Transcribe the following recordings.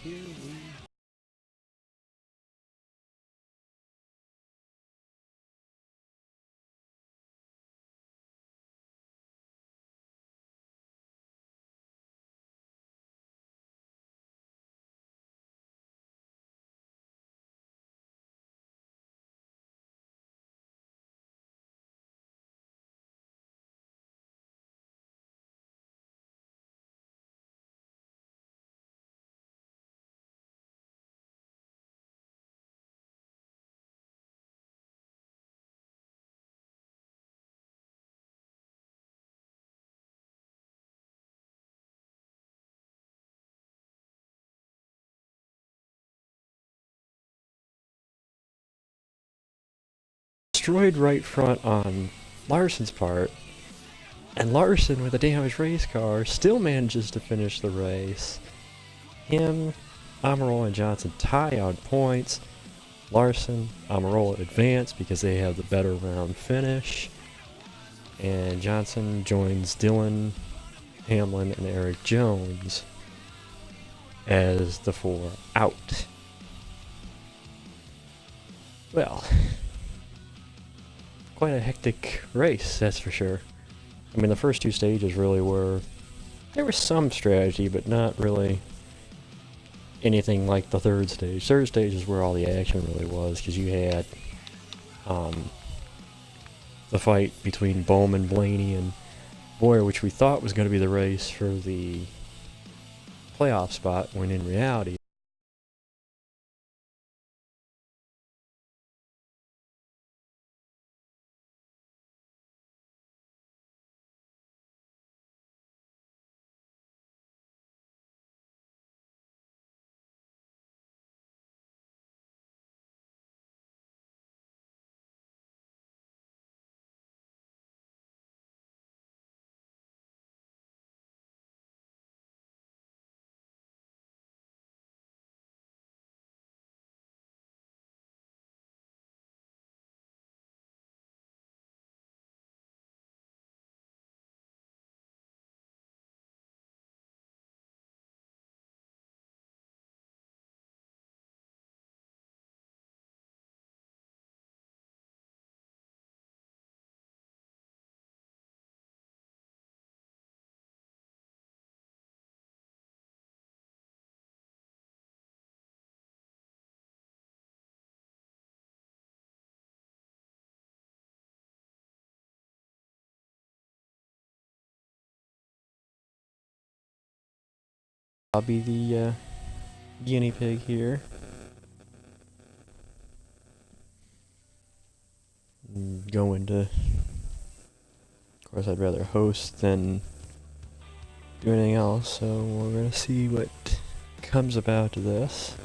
Here we destroyed right front on Larson's part, and Larson with a damaged race car still manages to finish the race. Him, Amarola, and Johnson tie on points. Larson, Amarola advance because they have the better round finish, and Johnson joins Dylan, Hamlin, and Eric Jones as the four out. Well, quite a hectic race, that's for sure. I mean, the first two stages really were... There was some strategy, but not really anything like the third stage. Third stage is where all the action really was, because you had the fight between Bowman, Blaney, and Boyer, which we thought was going to be the race for the playoff spot, when in reality I'll be the guinea pig here. Going to... Of course, I'd rather host than do anything else, so we're gonna see what comes about this.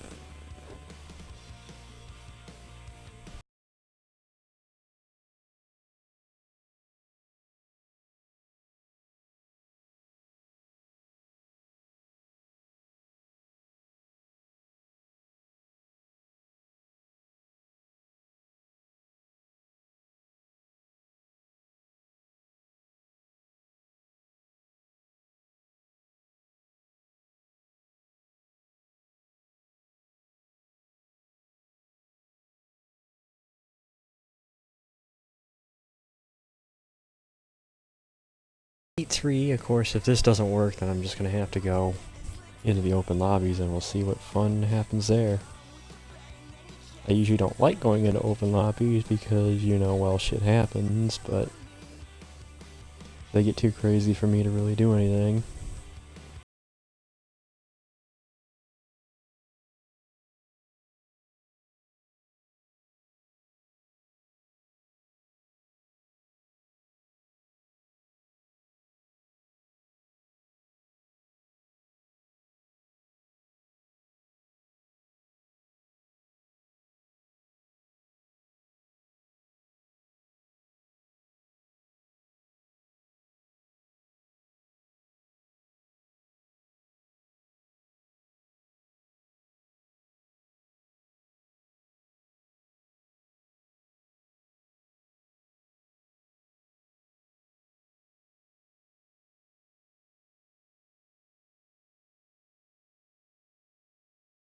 Heat 3, of course, if this doesn't work, then I'm just gonna have to go into the open lobbies and we'll see what fun happens there. I usually don't like going into open lobbies because, you know, well, shit happens, but they get too crazy for me to really do anything.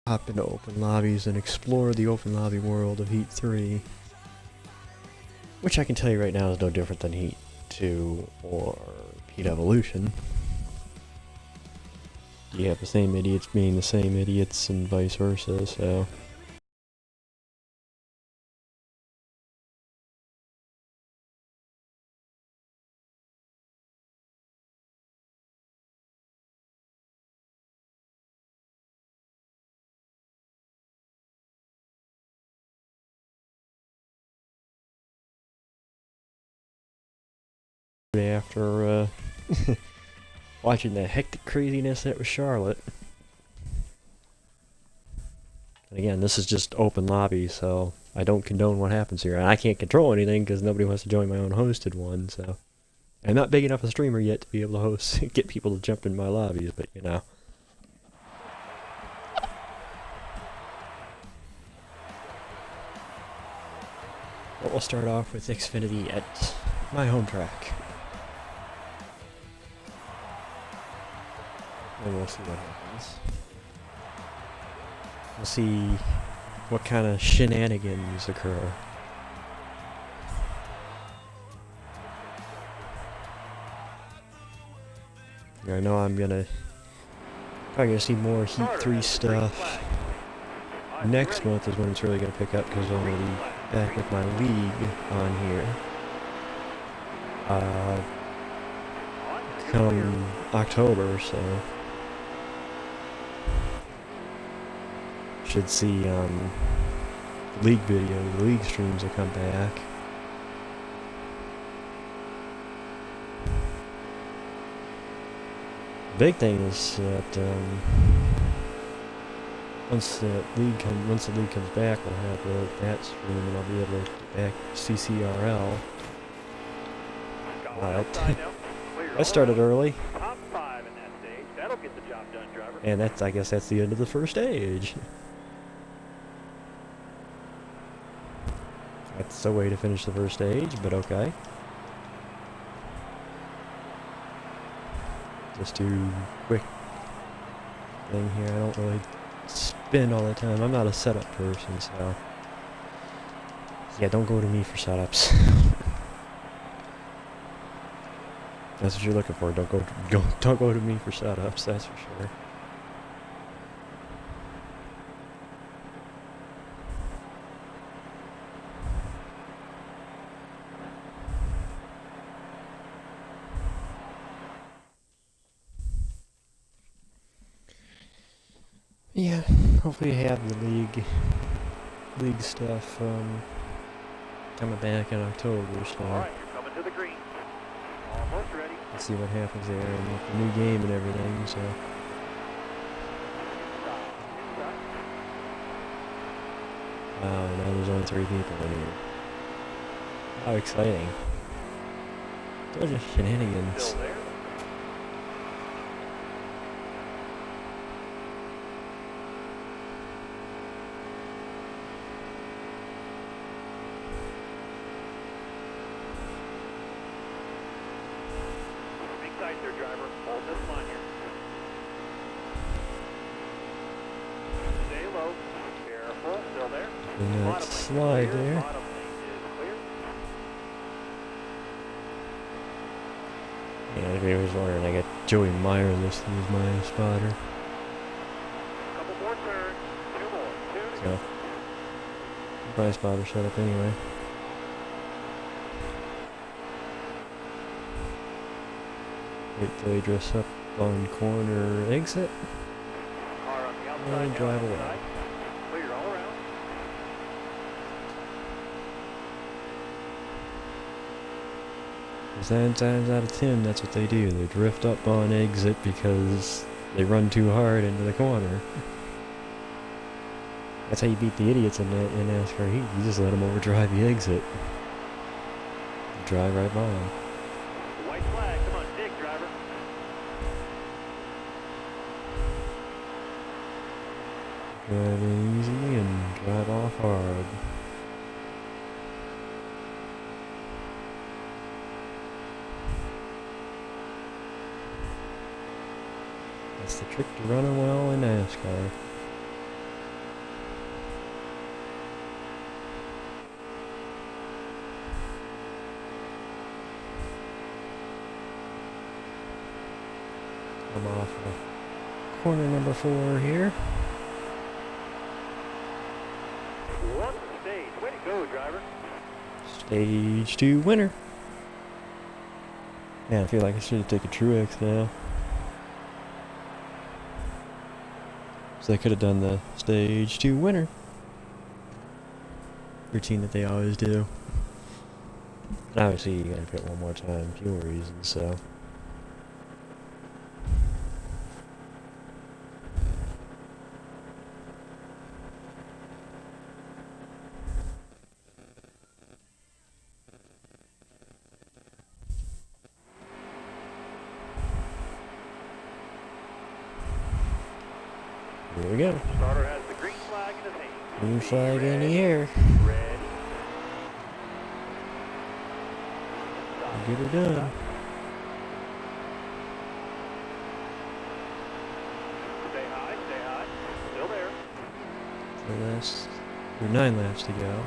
hop into open lobbies and explore the open lobby world of Heat 3. Which I can tell you right now is no different than Heat 2 or Heat Evolution. You have the same idiots being the same idiots and vice versa, so... After watching the hectic craziness that was Charlotte. And again, this is just open lobby, so I don't condone what happens here. And I can't control anything because nobody wants to join my own hosted one, so... I'm not big enough a streamer yet to be able to host, get people to jump in my lobbies, but you know. But we'll start off with Xfinity at my home track. And we'll see what happens. We'll see what kind of shenanigans occur. I know I'm probably gonna see more Heat 3 stuff. Next month is when it's really gonna pick up because I'm gonna be back with my league on here. Come October, so should see league videos, league streams will come back. Big thing is that once the league comes back, we'll have that stream, and I'll be able to get back CCRL. But I started early, and I guess that's the end of the first stage. That's the way to finish the first stage, but okay. Just do quick thing here. I don't really spin all the time. I'm not a setup person, so yeah, don't go to me for setups. That's what you're looking for. Don't go to me for setups. That's for sure. Yeah, hopefully have the league stuff coming back in October, so Alright, you're coming to the green. Almost ready. Let's see what happens there and with the new game and everything, so wow, now there's only 3 people in here. How exciting. Those are shenanigans. Still there. Big tight there, driver. Hold this line here. Stay low. Careful. Still there. And that slide there. Bottom lane is clear. Yeah, if you was wondering, I got Joey Meyer listed as my spotter. Couple more turns. 2 more. 2 to So, my spotter set up anyway. Wait till they dress up on corner exit. Car on the outside. And drive away. outside. Clear all around. 9 times out of 10, that's what they do. They drift up on exit because they run too hard into the corner. That's how you beat the idiots in NASCAR Heat. You just let them overdrive the exit. You drive right by them. White flag. Come on, dig, driver. Drive in easy and drive off hard. That's the trick to running well in NASCAR. come off of corner number 4 here. One stage. Way to go, driver. Stage 2 winner. Man, I feel like I should have taken Truex now. So they could have done the stage 2 winner routine that they always do. And obviously you gotta pit one more time, fuel reasons, so. Here we go. Starter has the green flag in his hand. Green flag in the air. Ready. Get her done. Stay high, stay high. Still there. So there's 9 laps to go.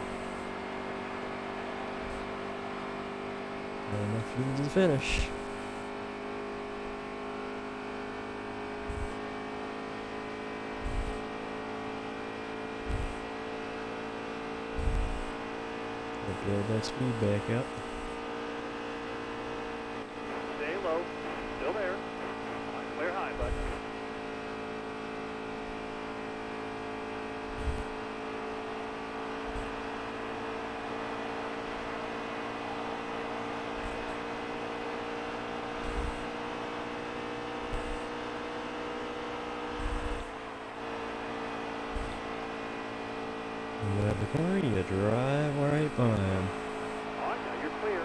And enough fuel to the finish. Build that speed back up. Stay low. Still there. Clear high, bud. You have the car, you drive right by him. All right, now you're clear.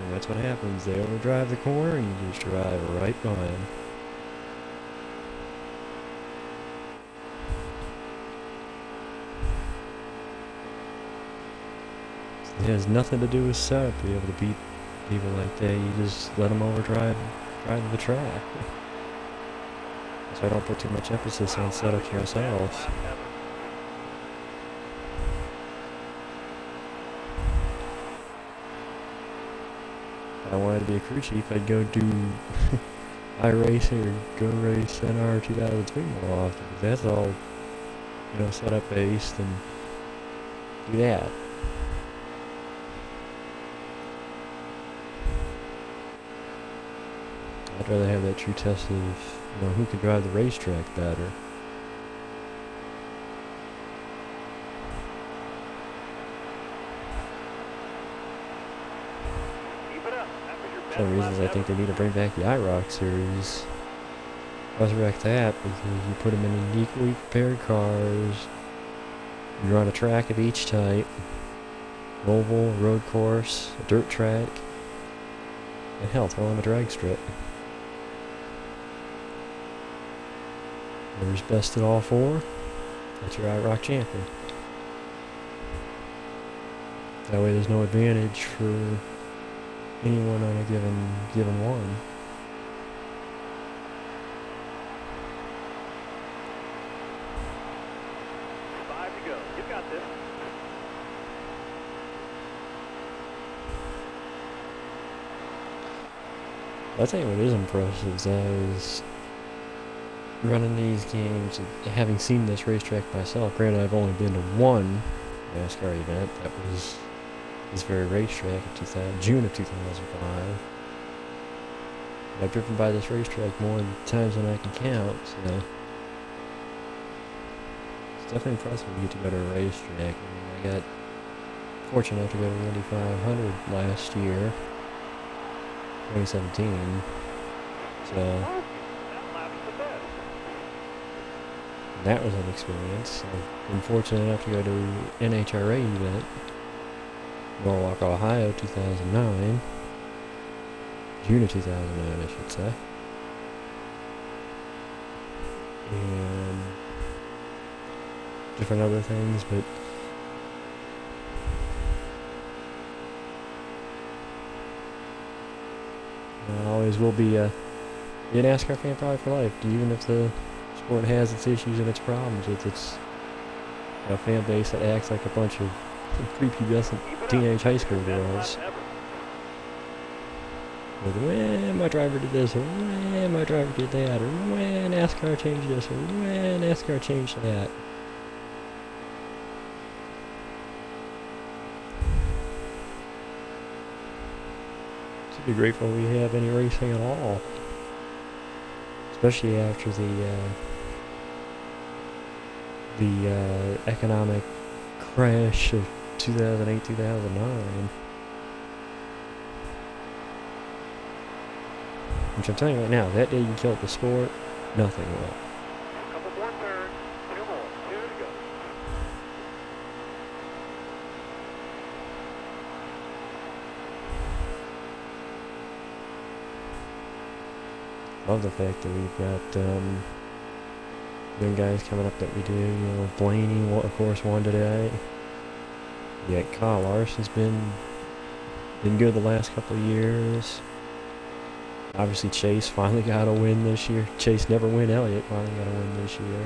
And that's what happens. They overdrive the corner and you just drive right by him. It has nothing to do with setup to be able to beat people like that. You just let them overdrive the track. So I don't put too much emphasis on setups myself. If I wanted to be a crew chief, I'd go do iRace or go race NR 2003 more often. That's all, setup based, and do that. I'd rather have that true test of, who can drive the racetrack better. Keep it up. That was your best One of the reasons I lap think they ever. need to bring back the IROC series. Resurrect that, because you put them in uniquely prepared cars. You're on a track of each type. Oval, road course, a dirt track, and hell, throw on a drag strip. Whoever's best at all 4, that's your IROC champion. That way there's no advantage for anyone on a given one. Five to go. You got this. I'll tell you what is impressive is running these games, having seen this racetrack myself. Granted, I've only been to one NASCAR event. That was this very racetrack in June of 2005. I've driven by this racetrack more times than I can count, so it's definitely impressive when you get to go to a racetrack. I got fortunate enough to go to the Indy 500 last year, 2017. So That lap's the best. that was an experience. I've been fortunate enough to go to NHRA event, Norwalk, Ohio, 2009. June of 2009, I should say. And different other things, but I always will be a NASCAR fan probably for life, even if the sport has its issues and its problems with its fan base that acts like a bunch of prepubescent Keep it up. teenage high school Best lap girls. ever. With when my driver did this, or when my driver did that, or when NASCAR changed this, or when NASCAR changed that. Should be grateful we have any racing at all. Especially after the economic crash of 2008, 2009. Which I'm telling you right now, that didn't kill the sport, nothing will. Couple more turns, 2 more, 2 to go. Love the fact that we've got young guys coming up that we do. You know, Blaney, of course, won today. Yeah, Kyle Larson's been good the last couple of years. Obviously, Chase finally got a win this year. Chase never win. Elliott finally got a win this year.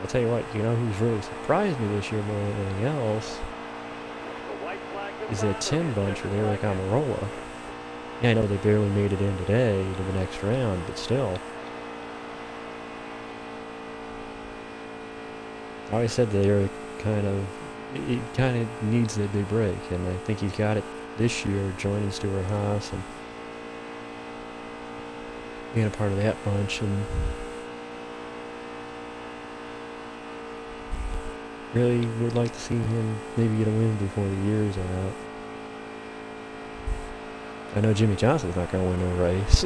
I'll tell you what, you know who's really surprised me this year more than anything else is that Tim Bunch with Eric Amarola. Yeah, I know they barely made it in today to the next round, but still. I always said that Eric kind of needs that big break, and I think he's got it this year, joining Stuart Haas and being a part of that bunch, and really would like to see him maybe get a win before the year's out. I know Jimmy Johnson's not going to win no race.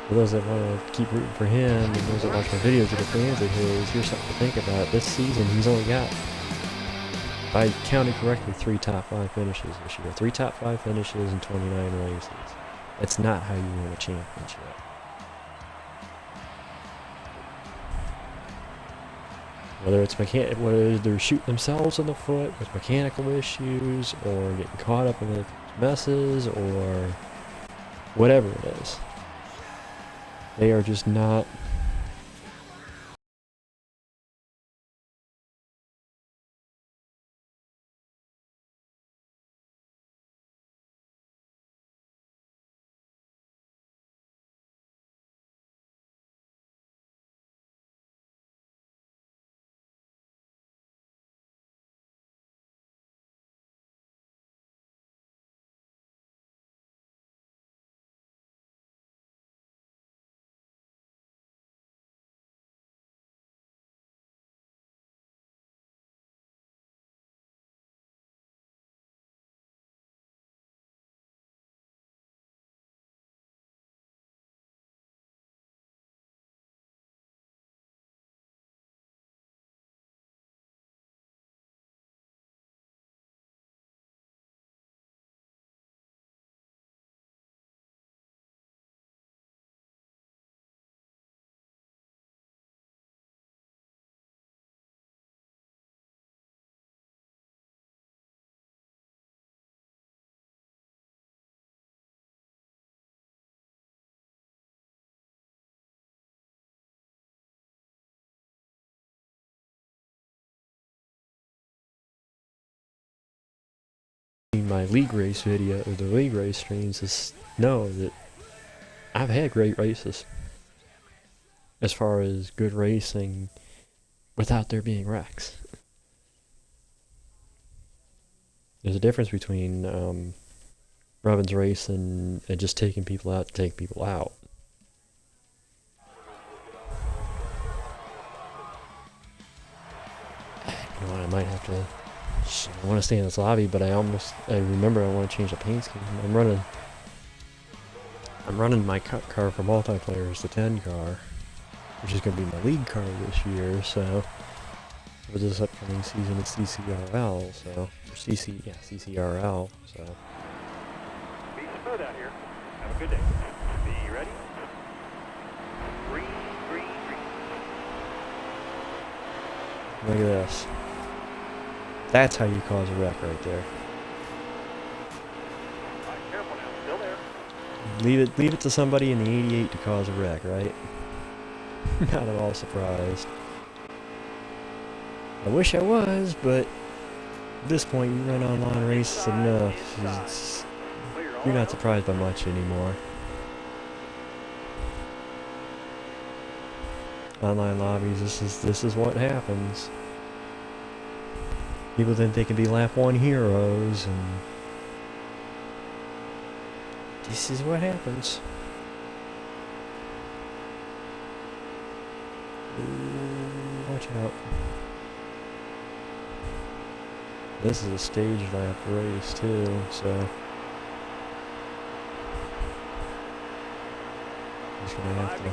For those that want to keep rooting for him, and those that watch my videos that are fans of his, here's something to think about. This season, he's only got, if I counted correctly, 3 top 5 finishes this year. 3 top 5 finishes in 29 races. That's not how you win a championship. Whether they're shooting themselves in the foot with mechanical issues, or getting caught up in the messes, or whatever it is. They are just not my league race video, or the league race streams, is know that I've had great races as far as good racing without there being wrecks. There's a difference between Robin's race and just taking people out to take people out. You know what, I might have to. I want to stay in this lobby, but I remember I want to change the paint scheme. I'm running my car for multiplayer as the 10 car, which is going to be my league car this year. So for this upcoming season, it's CCRL. So or CCRL. So. Be smooth out here. Have a good day. Be ready. Green, green, green. Look at this. That's how you cause a wreck right there. All right, careful now. Still there. Leave it to somebody in the 88 to cause a wreck, right? Not at all surprised. I wish I was, but At this point, you run online races enough. You're not surprised by much anymore. Online lobbies, this is what happens. People think they can be lap 1 heroes, and this is what happens. Ooh, watch out. This is a stage lap race too, so just gonna have to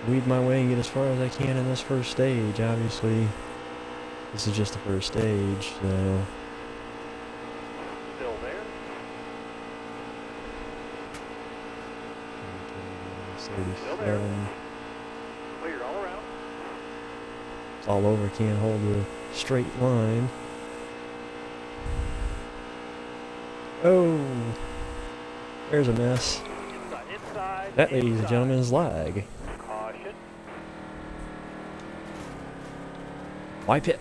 weed my way and get as far as I can in this first stage. Obviously, this is just the first stage, so. Still there. 37. Clear all around. It's all over, can't hold a straight line. Oh, there's a mess. Inside. That, ladies and gentlemen, is lag. Caution. Why pit?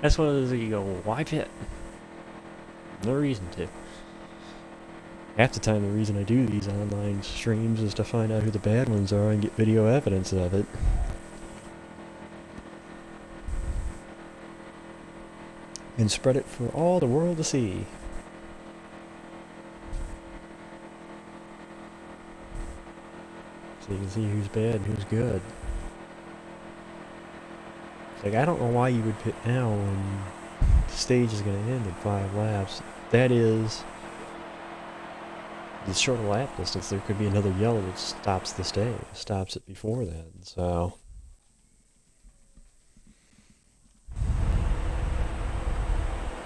That's one of those that you go, why pit? No reason to. Half the time, the reason I do these online streams is to find out who the bad ones are and get video evidence of it. And spread it for all the world to see. So you can see who's bad and who's good. It's like, I don't know why you would pit now when the stage is going to end in 5 laps. That is the shorter lap distance. There could be another yellow that stops the stage, stops it before then. So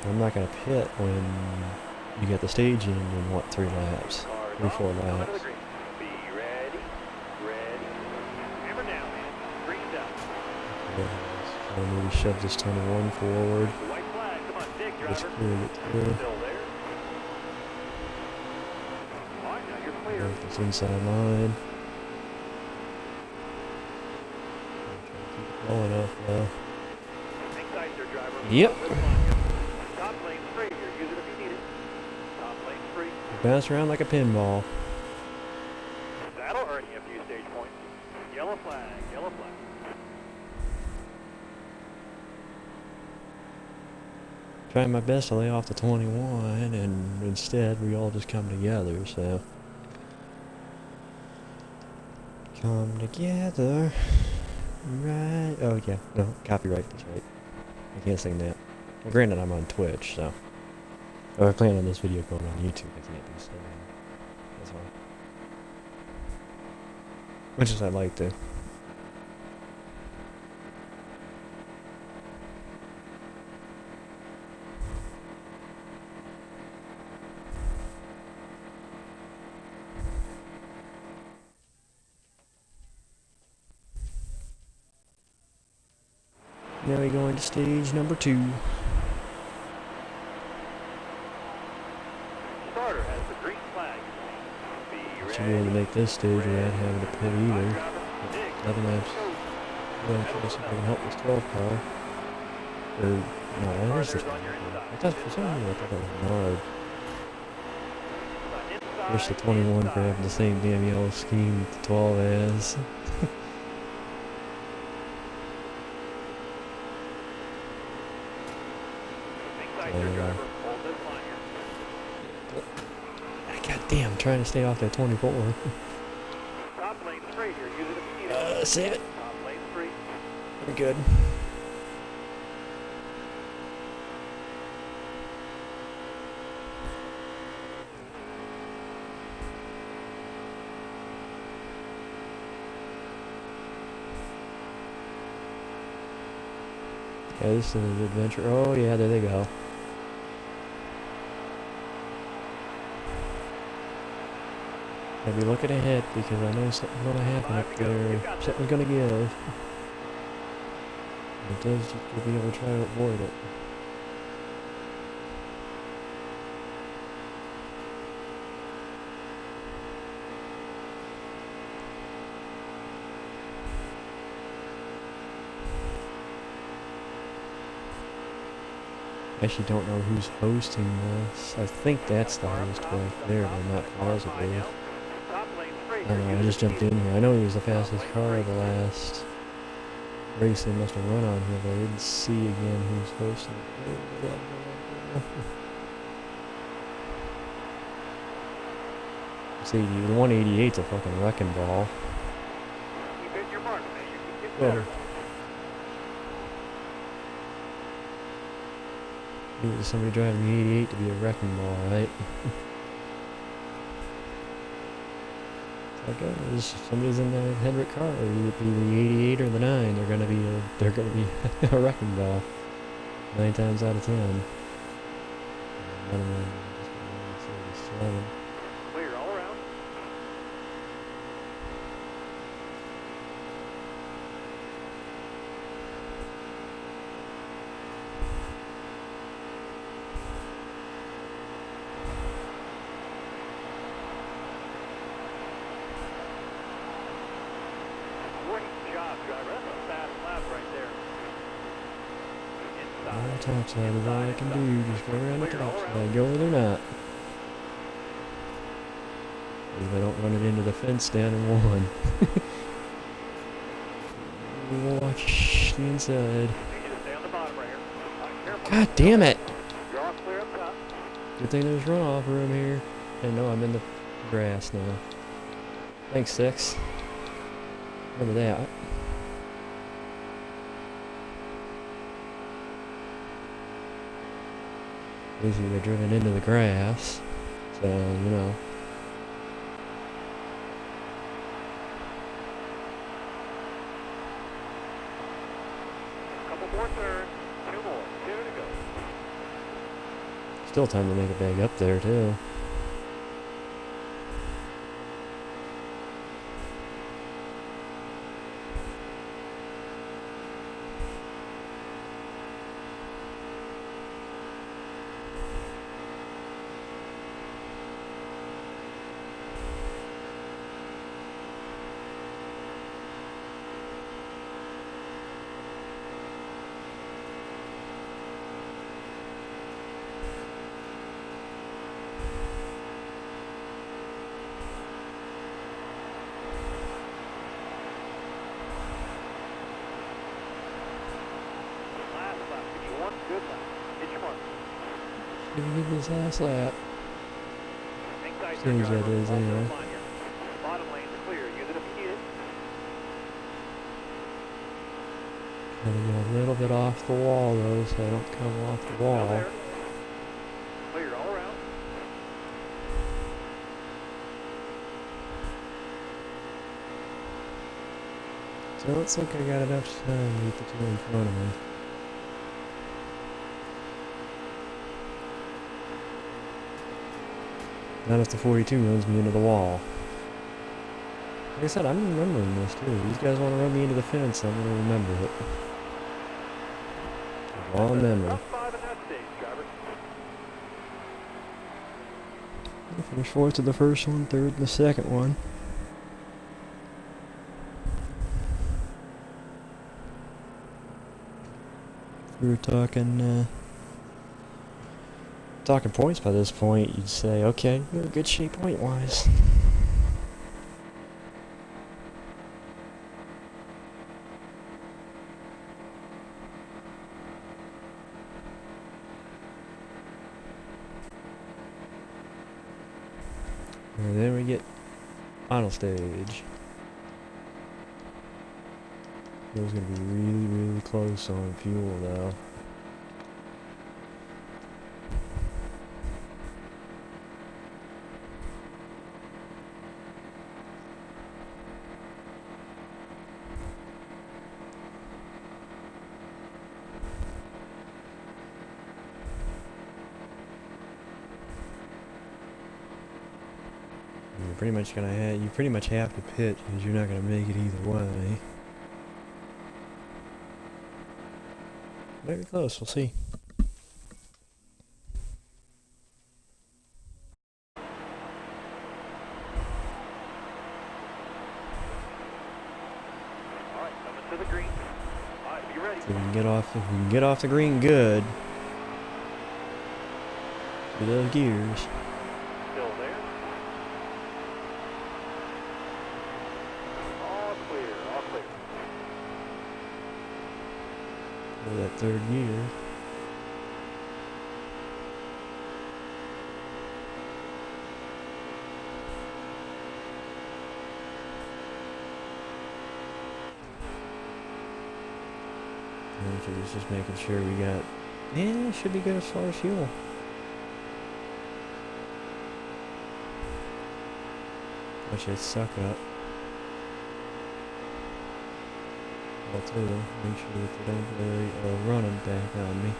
I'm not going to pit when you get the stage in what, 3 laps? 3-4 laps. Be ready. Ready. Hammer down, man. Green's out. So maybe shove this 21 forward. White flag. Come on, dig, Let's driver. clear it through. Still there. All right, now you're clear. Get this inside line. Keep going up though. Hang tight there, driver. Yep. Top lane free here. Use it if you need it. Top lane free. Bounce around like a pinball. That'll earn you a few stage points. Yellow flag. Yellow flag. Trying my best to lay off the 21, and instead we all just come together, so. Come together. Right. Oh, yeah. No, copyright. That's right. I can't sing that. Well, granted, I'm on Twitch, so. If I plan on this video going on YouTube, I can't do singing. That's why. Much as I'd like to. Now we go into stage number 2. Starter has the green flag. Be Should be able to make this stage without having to pit either. Dig. 11 laps. Well, I'm trying to see if I can help this 12 car. Or, no, that is the 12 car. I thought for some reason I thought that was Menard. Wish the 21 grabbed the same damn yellow scheme that the 12 has. God damn, I'm trying to stay off that 24. Top lane free here. Use it if you need it. Save it. Top lane free. We're good. Yeah, this is an adventure. Oh yeah, there they go. I'll be looking ahead because I know something's gonna happen up there. Something's gonna give. It does just to be able to try to avoid it. actually don't know who's hosting this. I think that's the host back there, but I'm not positive. I don't know, I just jumped in here. I know he was the fastest car of the last race they must have run on here, but I didn't see again who's hosting it. See, the 188's a fucking wrecking ball. Keep hitting your mark, man. You can get Well, better. need somebody driving the 88 to be a wrecking ball, right? It's like, oh, there's somebody's in the Hendrick car, either the 88 or the 9. They're gonna be a wrecking ball 9 times out of 10. I don't know. Just 7. Clear all around. Great job, driver. That's a fast lap right there. The Inside. top side is all I can do. Just go around the Clear top all side. around. Go where they're not. If I don't run it into the fence down in 1. Watch the inside. Need you to stay on the bottom right here. Careful. God damn it! You're all clear up top. Good thing there's runoff room here. I know I'm in the grass now. Thanks, 6. Remember that. Basically, they're driven into the grass. So, you know. Couple more turns. 2 more. 2 to go. Still time to make it back up there, too. Last lap. Give you one good lap. Hit your mark. Gonna give this last lap. Hang tight, Seems driver. that is, Hold anyway. that line here. Bottom lane's clear. Use it if you need it. Gotta get a little bit off the wall, though, so I don't come off the Still wall. there. Clear all around. So it looks like I got enough time to get the 2 in front of me. Not if the 42 runs me into the wall. Like I said, I'm remembering this too. These guys want to run me into the fence, I'm gonna remember it. Long memory. Top 5 in that stage, driver. I finished 4th in the first one, 3rd in the second one. If we were talking points by this point, you'd say, okay, you're in good shape point-wise. And then we get final stage. Feels gonna be really, really close on fuel though. You pretty much have to pit because you're not gonna make it either way. Very close, we'll see. Alright, coming to the green. Alright, be ready. If we can get off the green good, Look at those gears. Still there. All clear, all clear. Look at that third gear. He's just making sure we got, yeah, should be good as far as fuel. Which they suck up. Well, too, make sure that they don't really run them back on me.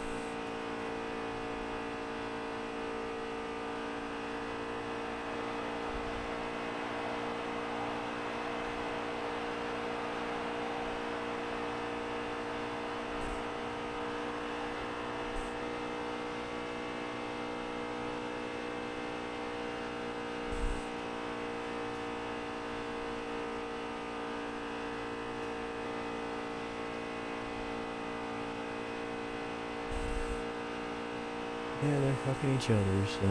Yeah, they're fucking each other, so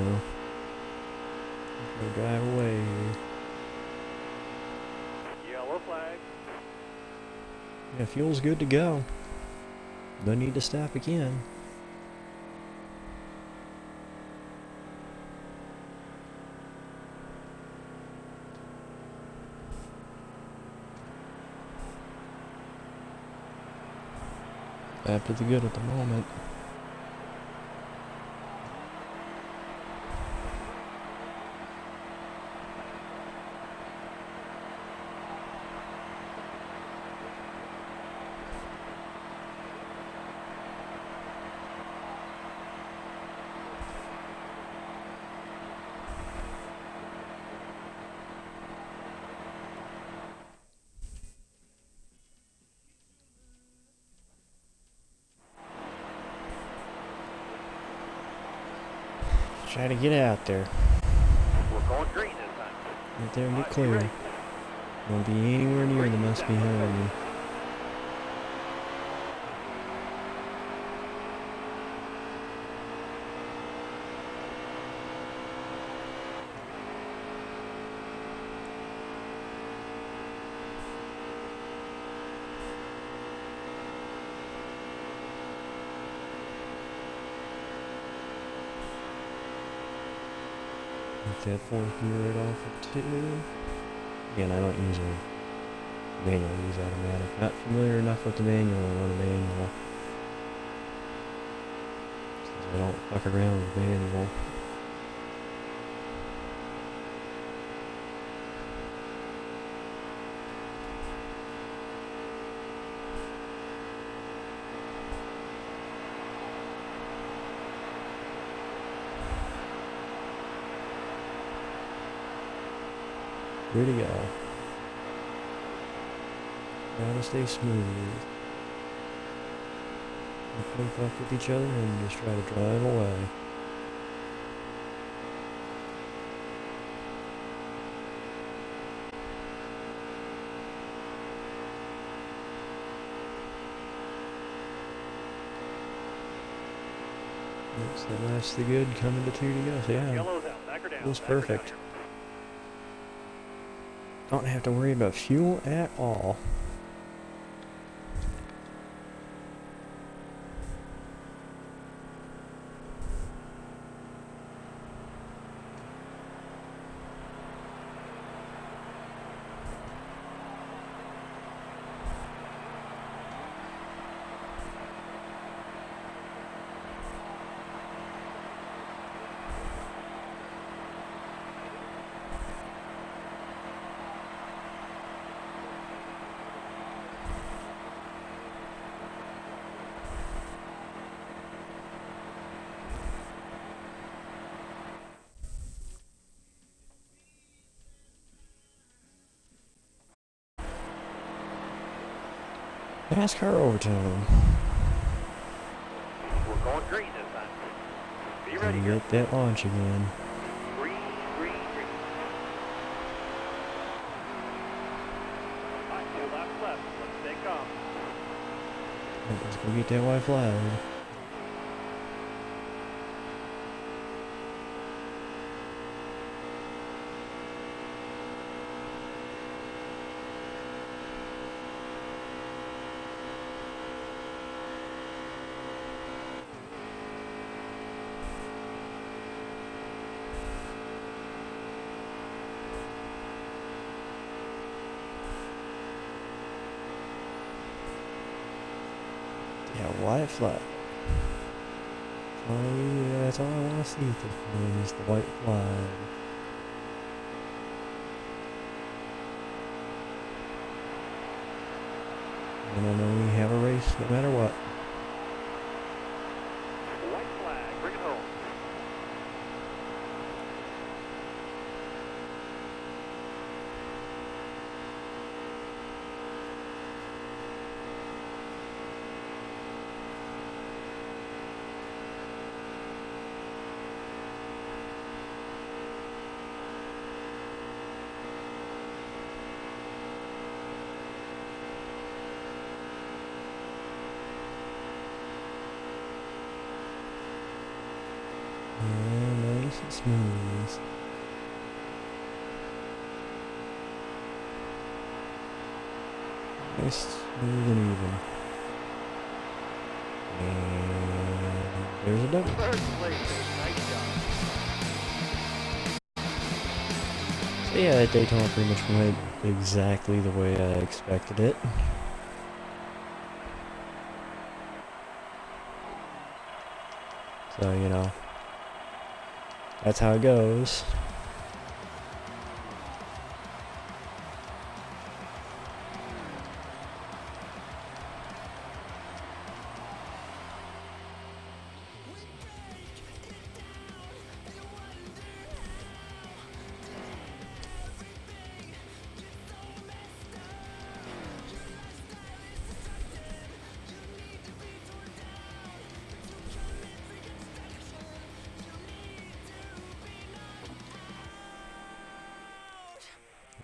gotta drive away here. Yellow flag. Yeah, fuel's good to go. No need to stop again. Back to the good at the moment. Try to get out there. We're going green this time. Get there and get You clear. ready? Won't be anywhere near the must behind me. That fourth gear right off of 2. Again, I don't use a manual, I use automatic. Not familiar enough with the manual to run a manual. Since I don't fuck around with manual. Way to go. Gotta stay smooth. Don't fuck with each other and just try to drive away. Looks like that's the good coming to 2 to go. So yeah, Yellow's out. Back her down. feels back her down perfect. here. Don't have to worry about fuel at all. NASCAR overtime. We're going green this time. Be ready. And get that launch again. Green, green, green. All right, 2 laps left. Let's stay calm. Let's go get that white flag. white flag. Oh yeah, that's all I want to see at this point is the white flag. And I know we have a race no matter what. White flag, bring it home. Yeah, nice and smooth. Nice, smooth and even. And there's a double. Third place, nice job. So yeah, that Daytona pretty much went exactly the way I expected it. So, you know, that's how it goes.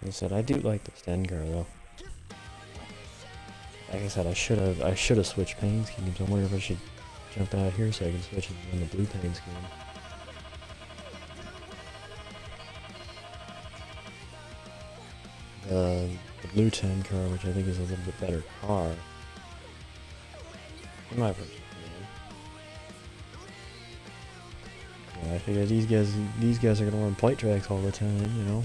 Like I said, I do like this NASCAR though. Like I said, I should have switched paint schemes. I wonder if I should jump out here so I can switch it in the blue paint scheme. The blue 10 car, which I think is a little bit better car. In my personal opinion. Yeah, I figure these guys are gonna run plate tracks all the time, you know.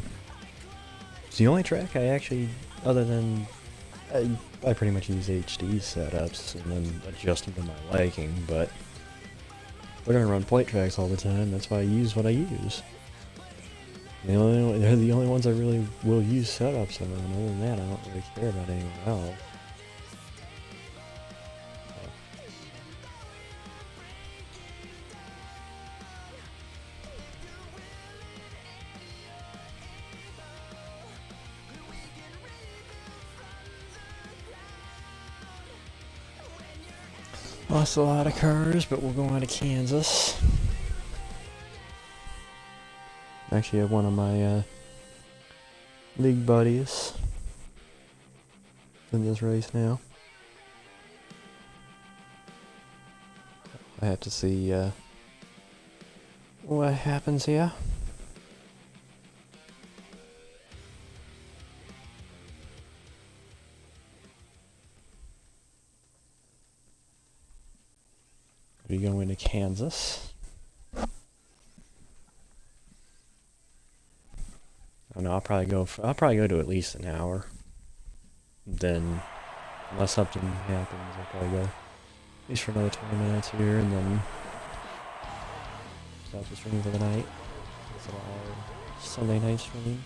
It's the only track I actually, other than I pretty much use HD setups and then adjust them to my liking, but they're gonna run plate tracks all the time. That's why I use what I use. They're the only ones I really will use setups on. Other than that, I don't really care about anyone else. Lost a lot of cars, but we're going to Kansas. Actually, I have one of my league buddies in this race now. I have to see what happens here. We go into Kansas. I don't know. I'll probably go to at least an hour. Then, unless something happens, I'll probably go at least for another 20 minutes here, and then stop the stream for the night. It's our Sunday night stream.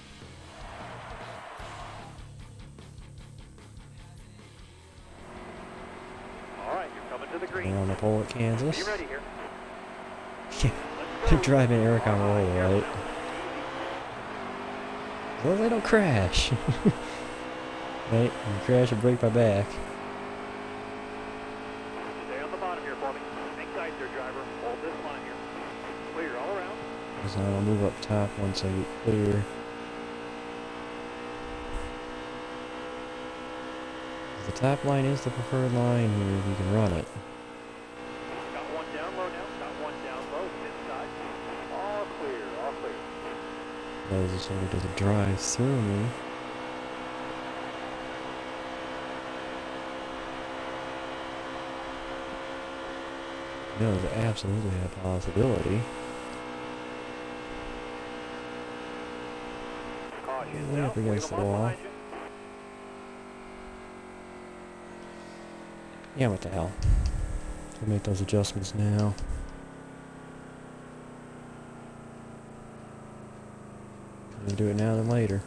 We're on the pole at Kansas. Be ready here. They're driving Eric on roll, right? As long as I don't crash. Right? If you crash and break my back. Stay on the bottom here for me. Hang tight there, driver. Hold this line here. Clear all around. So I'll move up top once I get clear. The top line is the preferred line here if you can run it. Got one down low now. Got one down low. Inside. All clear. All clear. Those decided to drive through me. No, there's absolutely a possibility. Caution. Way up against the wall. Yeah, what the hell? We'll make those adjustments now. We'll do it now than later.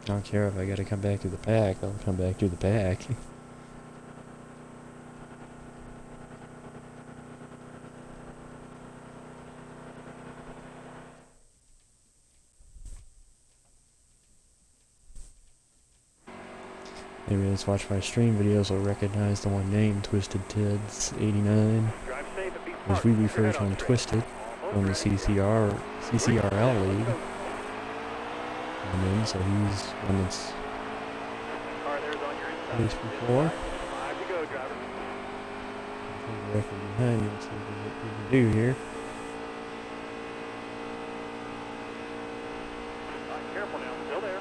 I don't care if I gotta come back through the pack, I'll come back through the pack. Maybe let's watch my stream videos, I'll recognize the one named Twisted Tids 89. Drive safe and be As smart. we Keep your refer head to on him straight. Twisted from the CCRL league. And then, so he's one that's Car there's on your inside. raced before. 5 to go, driver. Take the record behind you and see what we can do here. All right, careful now. Still there.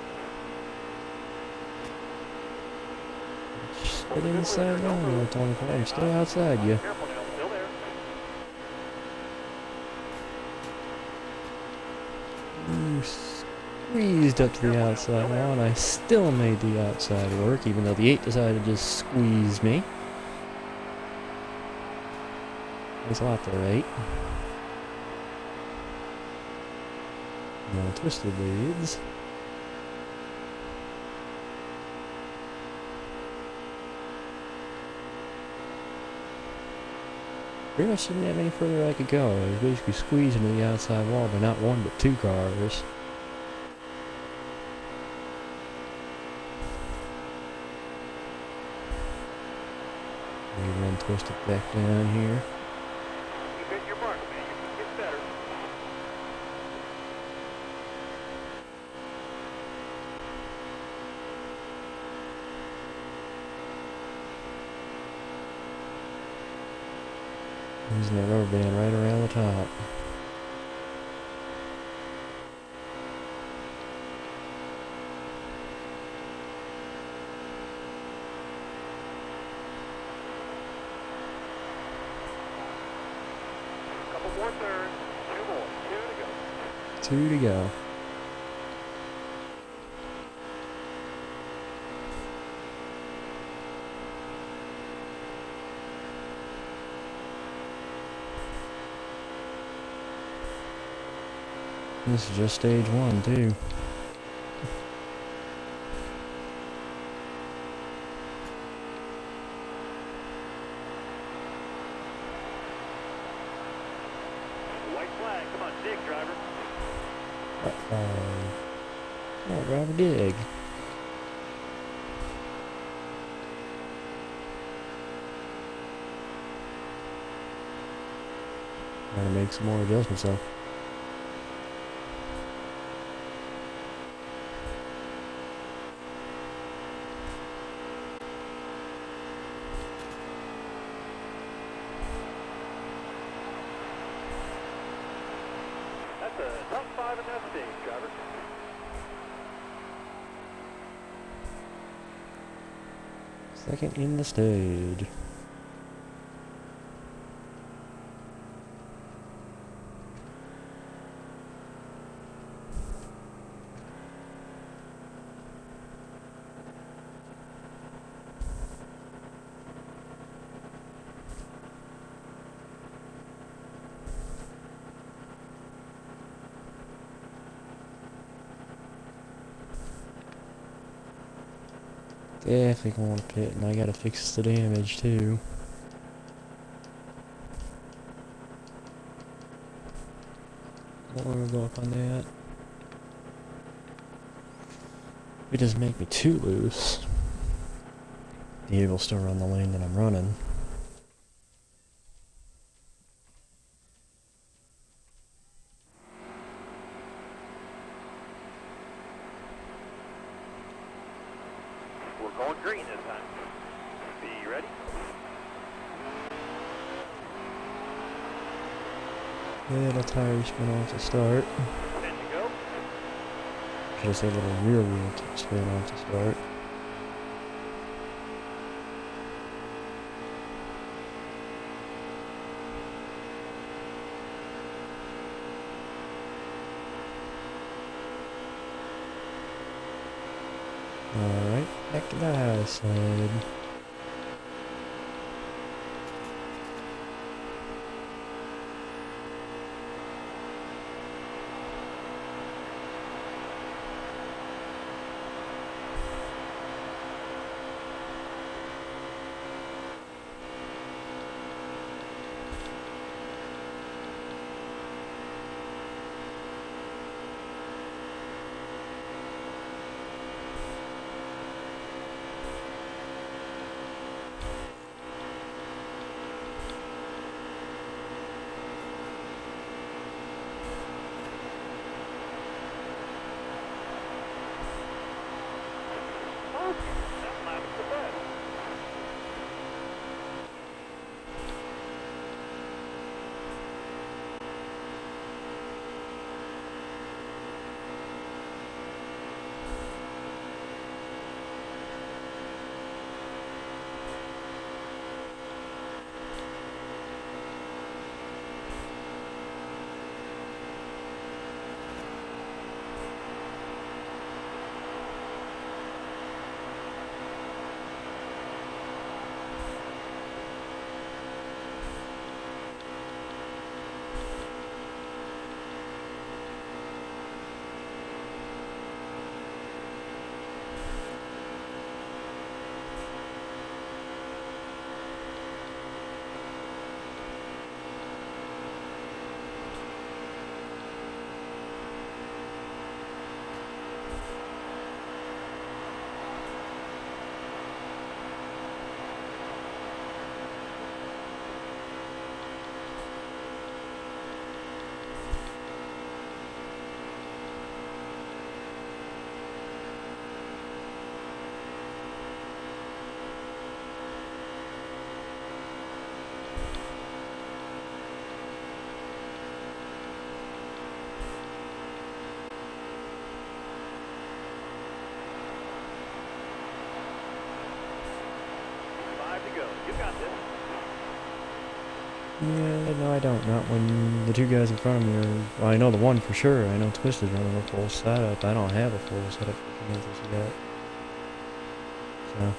Just get inside line, Tony. I'm still outside you. Careful now. Still there. Ooh, squeezed up to the outside wall, and I still made the outside work, even though the 8 decided to just squeeze me. Thanks a lot there, 8. Now Twisted leads. Pretty much didn't have any further I could go. I was basically squeezing to the outside wall by not one but 2 cars. We run Twisted back down here. Keep hitting your mark, man. You can get better. Using that rubber band right around the top. Couple more thirds. 2 more. 2 to go. 2 to go. This is just stage 1 too. White flag. Come on, dig, driver. Oh, driver dig. Gotta make some more adjustments though. That's a top 5 in that stage, driver. Second in the stage. Definitely going to pit, and I gotta fix the damage too. Won't let me go up on that. It doesn't make me too loose. The vehicle still run the lane that I'm running. We're going green this time. Be ready. Yeah, the tire spin off to start. 10 to go. Should I say little rear wheel spin off to start. that side. That lap's the best. Go. You got this. Yeah, no I don't. Not when the two guys in front of me are... Well, I know the one for sure. I know Twisted's running a full setup. I don't have a full setup for Kansas yet. So...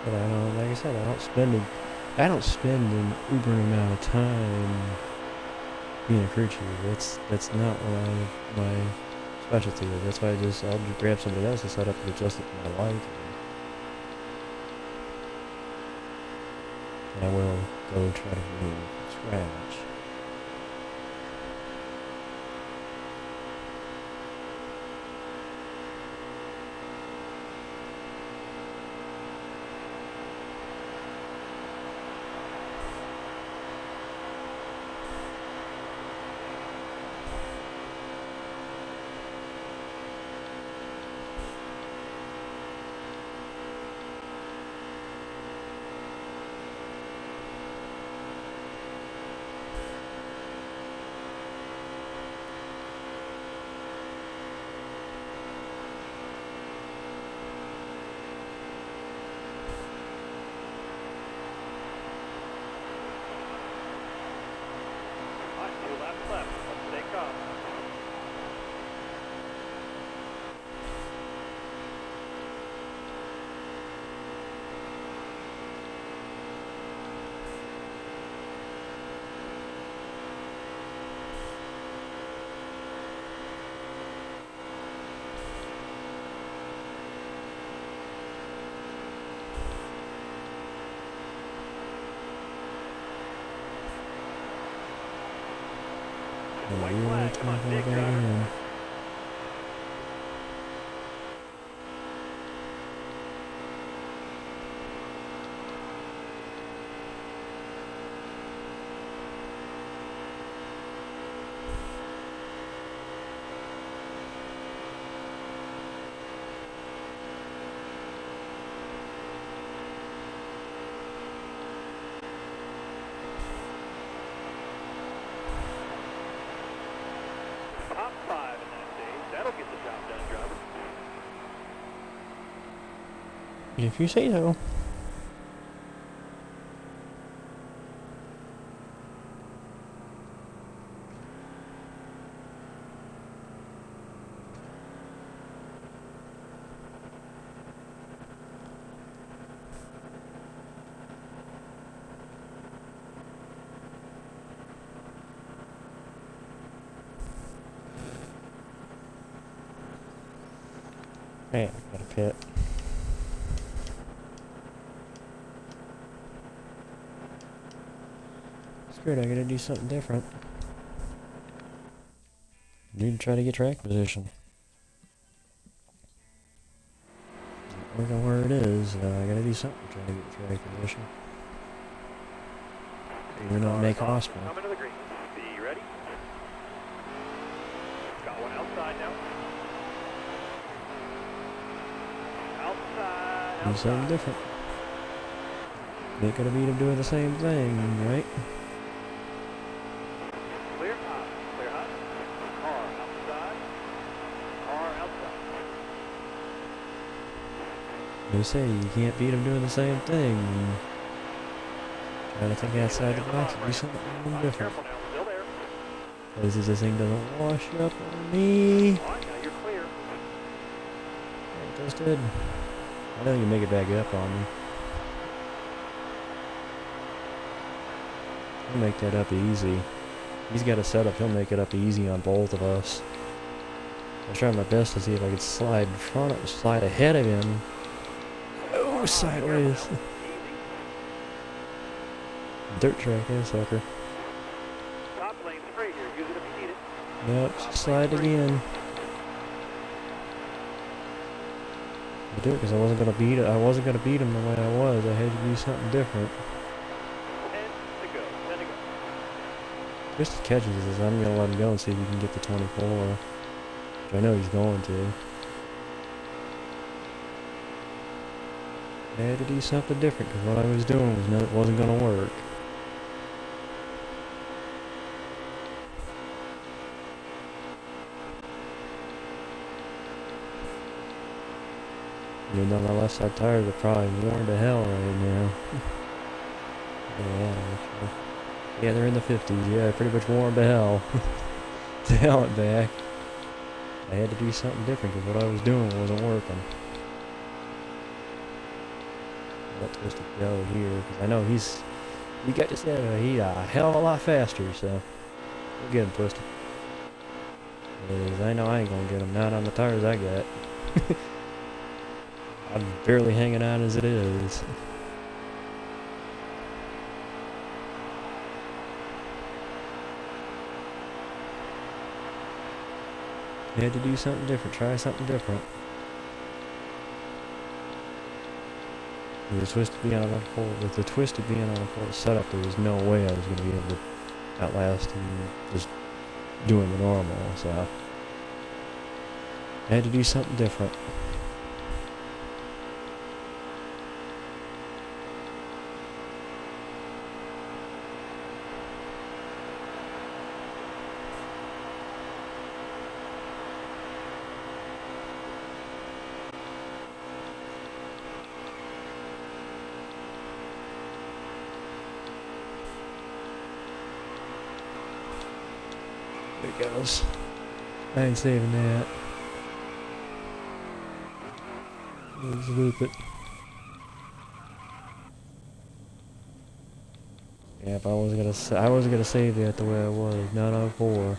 But I don't... Like I said, I don't spend an uber amount of time being a crew chief. That's not what my specialty is. That's why I'll just grab somebody else's setup and adjust it to my liking. And I will go try to remove it from scratch. All right, 2 laps left. Let's stay calm. White flag. Come on, big driver. Top 5 in that stage. That'll get the job done, driver. If you say so. Man, got a pit. Screw it, I gotta do something different. Need to try to get track position. Look at where it is. I gotta do something to try to get track position. Maybe not make hospital. Coming to the green. Be ready. Got one outside now. Outside. Do something different. Ain't gonna beat him doing the same thing, right? Clear hot. Clear hot. Car outside. Car outside. They say you can't beat him doing the same thing. Trying to think outside the box and do something different. Careful now. Still there. Because this thing doesn't wash up on me. All right, now you're clear. It just did. I know you make it back up on me. He'll make that up easy. He's got a setup, he'll make it up easy on both of us. I'm trying my best to see if I can slide in front of, slide ahead of him. Oh, sideways. Dirt track, eh, sucker. Top lane's free here. Use it if you need it. Nope, slide again. I do it because I wasn't gonna beat it. I wasn't gonna beat him the way I was. I had to do something different. 10 to go. 10 to go. Just to catches this, I'm gonna let him go and see if he can get the 24. Which I know he's going to. I had to do something different because what I was doing was not, wasn't gonna work. Even though my left side tires are probably worn to hell right now. Yeah, actually. Yeah, they're in the 50s. Yeah, pretty much worn to hell. To hell and back. I had to do something different because what I was doing wasn't working. Let Twisted go here because I know he got just he a hell of a lot faster, so we'll get him Twisted. Because I know I ain't gonna get him, not on the tires I got. I'm barely hanging on as it is. I had to do something different, try something different. With the Twisted being on a full, with the Twisted being on a full setup, there was no way I was going to be able to outlast him just doing the normal, so I had to do something different. There it goes. I ain't saving that. Let's loop it. Yeah, if I wasn't gonna save that the way I was, not on 4.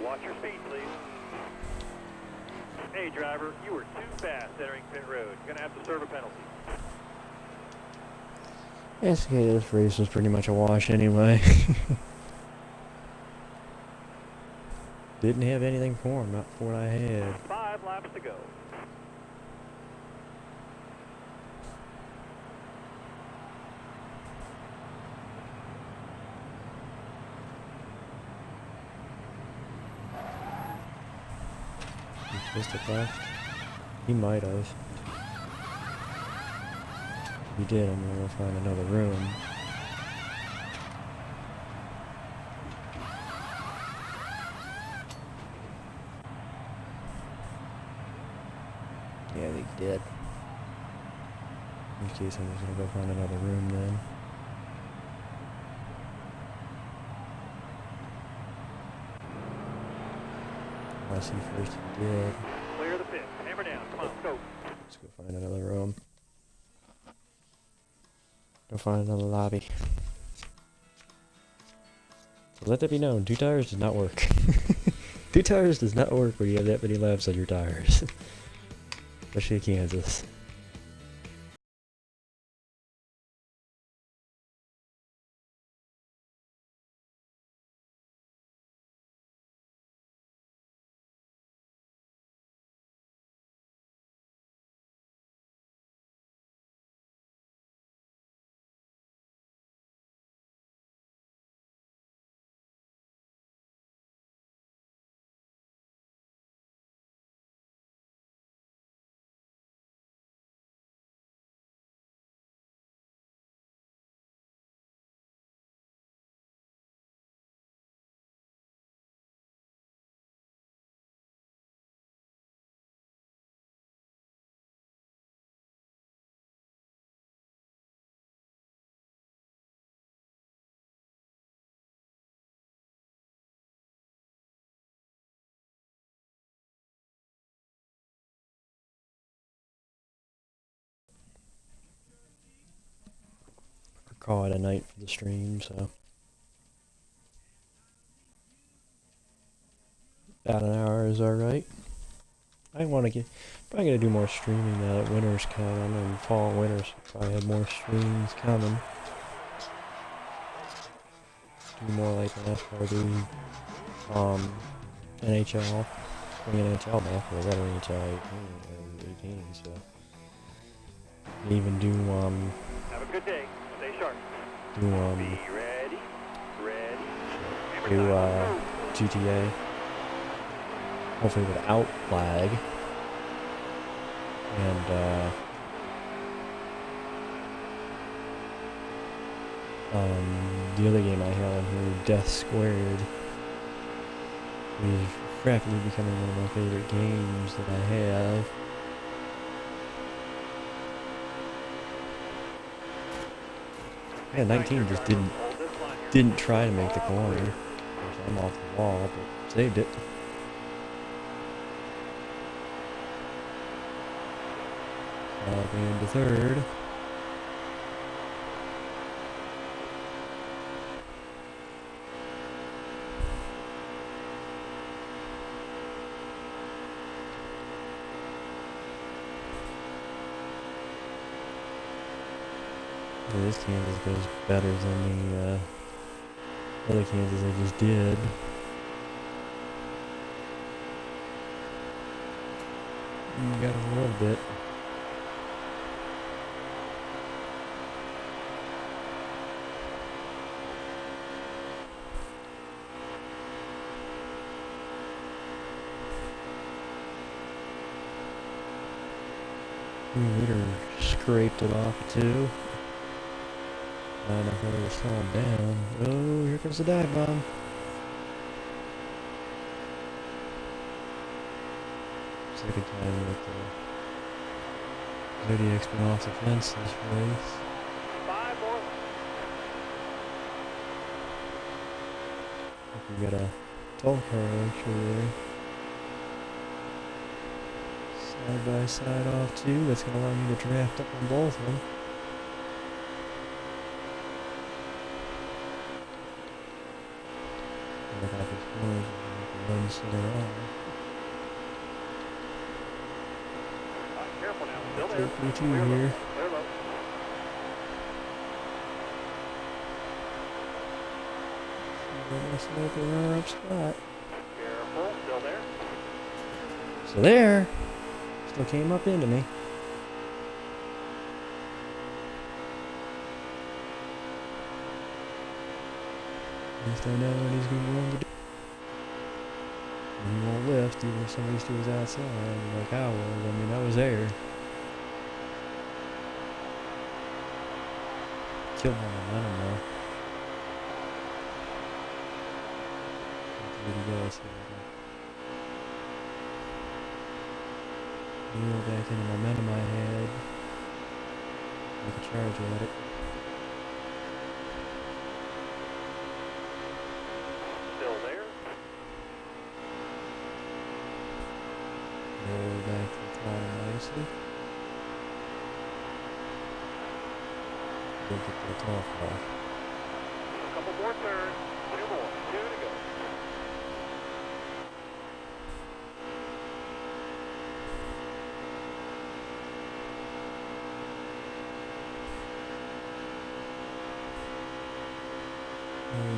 Watch your speed, please. Hey, driver, you were too fast entering pit road. You're going to have to serve a penalty. Yes, okay, this race was pretty much a wash anyway. Didn't have anything for him, not for what I had. 5 laps to go. He twisted left. He might have. If he did, I'm gonna go find another room. Yeah, I think he did. In case I'm just gonna go find another room then. I see first he did. Clear the pit. Hammer down. Come on, let's go. Let's go find another room. Go find another lobby. So let that be known, 2 tires does not work. 2 tires does not work when you have that many laps on your tires. Especially in Kansas. Call it a night for the stream, so about an hour is alright. I want to get, probably gonna do more streaming now that winter's coming, and fall and winter, so probably have more streams coming. Do more like NASCAR, do NHL, bring NHL back, or better NHL 18, so even do Have a good day. Stay sharp. do Be ready. Ready. Hammer do down. GTA, hopefully without lag, and the other game I have on here, Death Squared, is rapidly becoming one of my favorite games that I have. Yeah, 19 just didn't try to make the corner. Of course, I'm off the wall, but saved it. Into third. Yeah, this Kansas goes better than the other Kansas I just did. Got a little bit. Leader scraped it off too. Not enough to slow him down. Oh, here comes the dive bomb. Second time with the Zodiac's been off the fence this race. 5 more. We got a toll car actually there. Side by side off too. That's gonna allow me to draft up on both of them. Look out this corner, one center on. Careful now. Still there. 2 Clear low. here. Clear low. Myself a runner-up spot. Careful. Still there. So there, still came up into me. At least I know what he's going to be willing to do. And he won't lift even if somebody's to his outside, like I was. I mean, I was there. Killed my momentum though. Where'd he go? Reel back into the momentum I had. Make a charge at it. Still there. Roll back did get the top off. A couple more turns. Two more. Two to go.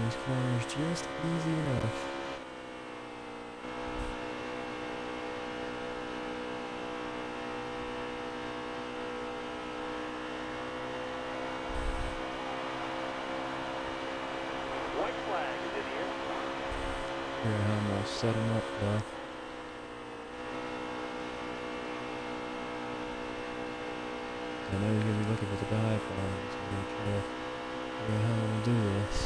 These corners just easy enough. White flag is in here. Here, I'm gonna set him up though. I know you're gonna be looking for the dive bombs, so be careful. Figure out how we'll do this.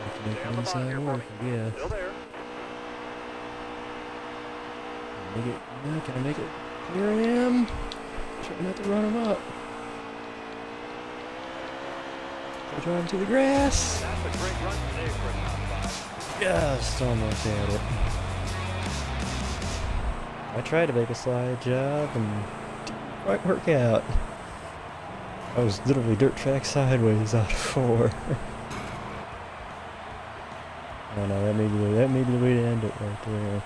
I can make Stay it on the bottom inside here for work, me. I guess. Still there. Make it, no, can I make it clear him? Try not to run him up. I drive him to the grass. That's a great run today for a top 5. Just almost had it. I tried to make a slide job and didn't quite work out. I was literally dirt track sideways out of 4. Oh no, that may be the way to end it right there.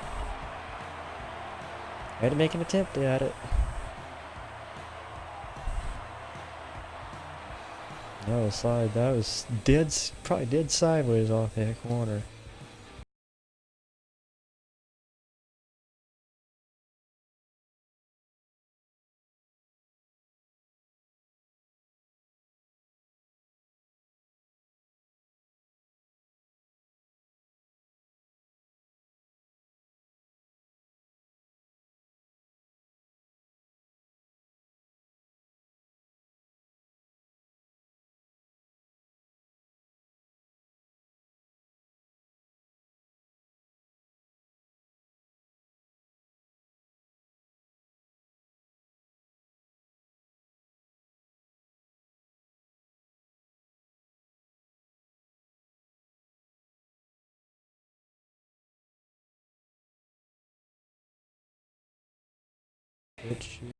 I had to make an attempt at it. That was dead, probably dead sideways off that corner. Good shoot.